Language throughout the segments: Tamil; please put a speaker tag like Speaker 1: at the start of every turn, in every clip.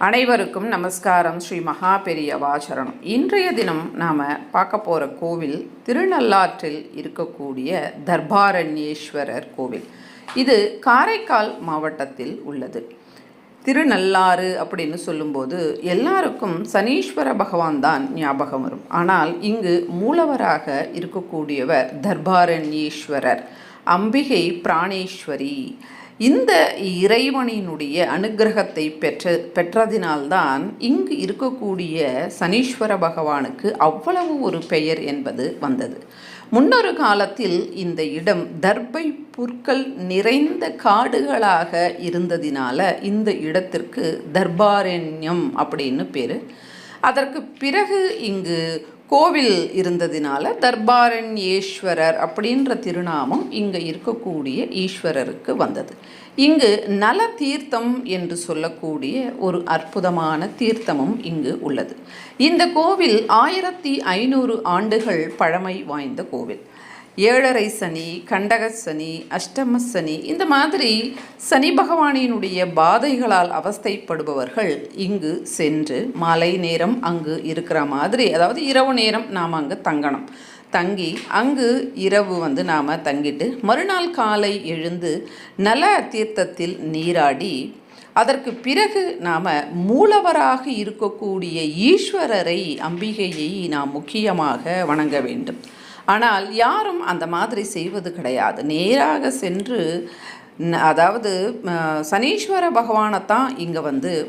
Speaker 1: அனைவருக்கும் நமஸ்காரம். ஸ்ரீ மகா பெரியவா சரணம். இன்றைய தினம் நாம் பார்க்க போகிற கோவில் திருநள்ளாற்றில் இருக்கக்கூடிய தர்பாரண்யேஸ்வரர் கோவில். இது காரைக்கால் மாவட்டத்தில் உள்ளது. திருநள்ளாறு அப்படின்னு சொல்லும்போது எல்லாருக்கும் சனீஸ்வர பகவான் தான் ஞாபகம் வரும். ஆனால் இங்கு மூலவராக இருக்கக்கூடியவர் தர்பாரண்யேஸ்வரர், அம்பிகை பிராணேஸ்வரி. இந்த இறைவனினுடைய அனுக்கிரகத்தை பெற்றதினால்தான் இங்கு இருக்கக்கூடிய சனீஸ்வர பகவானுக்கு அவ்வளவு ஒரு பெயர் என்பது வந்தது. முன்னொரு காலத்தில் இந்த இடம் தர்பை புற்கள் நிறைந்த காடுகளாக இருந்ததினால இந்த இடத்திற்கு தர்பாரண்யம் அப்படின்னு பேர். அதற்கு பிறகு இங்கு கோவில் இருந்ததினால தர்பாரண்யேஸ்வரர் அப்படின்ற திருநாமம் இங்கே இருக்கக்கூடிய ஈஸ்வரருக்கு வந்தது. இங்கு நல தீர்த்தம் என்று சொல்லக்கூடிய ஒரு அற்புதமான தீர்த்தமும் இங்கு உள்ளது. இந்த கோவில் 1500 ஆண்டுகள் பழமை வாய்ந்த கோவில். 7.5 சனி, கண்டக சனி, அஷ்டம சனி, இந்த மாதிரி சனி பகவானினுடைய பாதைகளால் அவஸ்தைப்படுபவர்கள் இங்கு சென்று மாலை நேரம் அங்கு இருக்கிற மாதிரி, அதாவது இரவு நேரம் நாம் அங்கு தங்கி அங்கு இரவு நாம் தங்கிட்டு மறுநாள் காலை எழுந்து நல தீர்த்தத்தில் நீராடி அதற்கு பிறகு நாம் மூலவராக இருக்கக்கூடிய ஈஸ்வரரை, அம்பிகையை நாம் முக்கியமாக வணங்க வேண்டும். ஆனால் யாரும் அந்த மாதிரி செய்வது கிடையாது. நேராக சென்று, அதாவது சனீஸ்வர பகவானைத்தான் இங்கே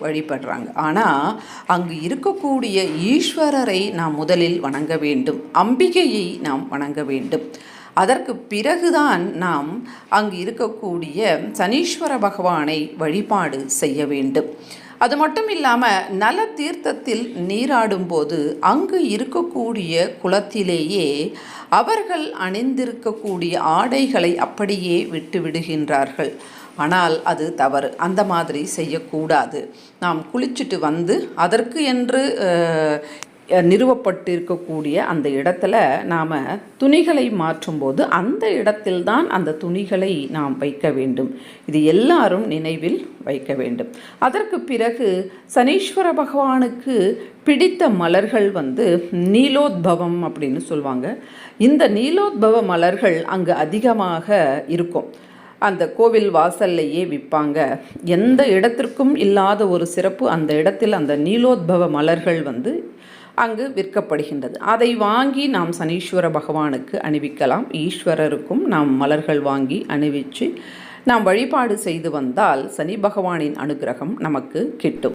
Speaker 1: வழிபடுறாங்க. ஆனால் அங்கு இருக்கக்கூடிய ஈஸ்வரரை நாம் முதலில் வணங்க வேண்டும், அம்பிகையை நாம் வணங்க வேண்டும். அதற்கு பிறகுதான் நாம் அங்கு இருக்கக்கூடிய சனீஸ்வர பகவானை வழிபாடு செய்ய வேண்டும். அது மட்டும் இல்லாமல் நல தீர்த்தத்தில் நீராடும்போது அங்கு இருக்கக்கூடிய குளத்திலேயே அவர்கள் அணிந்திருக்கக்கூடிய ஆடைகளை அப்படியே விட்டு விடுகின்றார்கள். ஆனால் அது தவறு. அந்த மாதிரி செய்யக்கூடாது. நாம் குளிச்சுட்டு அதற்கு என்று நிறுவப்பட்டிருக்கக்கூடிய அந்த இடத்துல நாம் துணிகளை மாற்றும்போது அந்த இடத்தில்தான் அந்த துணிகளை நாம் வைக்க வேண்டும். இது எல்லாரும் நினைவில் வைக்க வேண்டும். அதற்கு பிறகு சனீஸ்வர பகவானுக்கு பிடித்த மலர்கள் நீலோத்பவம் அப்படின்னு சொல்லுவாங்க. இந்த நீலோத்பவ மலர்கள் அங்கு அதிகமாக இருக்கும். அந்த கோவில் வாசல்லையே விற்பாங்க. எந்த இடத்திற்கும் இல்லாத ஒரு சிறப்பு அந்த இடத்தில் அந்த நீலோத்பவ மலர்கள் அங்கு விற்கப்படுகின்றது. அதை வாங்கி நாம் சனீஸ்வர பகவானுக்கு அணிவிக்கலாம். ஈஸ்வரருக்கும் நாம் மலர்கள் வாங்கி அணிவித்து நாம் வழிபாடு செய்து வந்தால் சனி பகவானின் அனுகிரகம் நமக்கு கிட்டும்.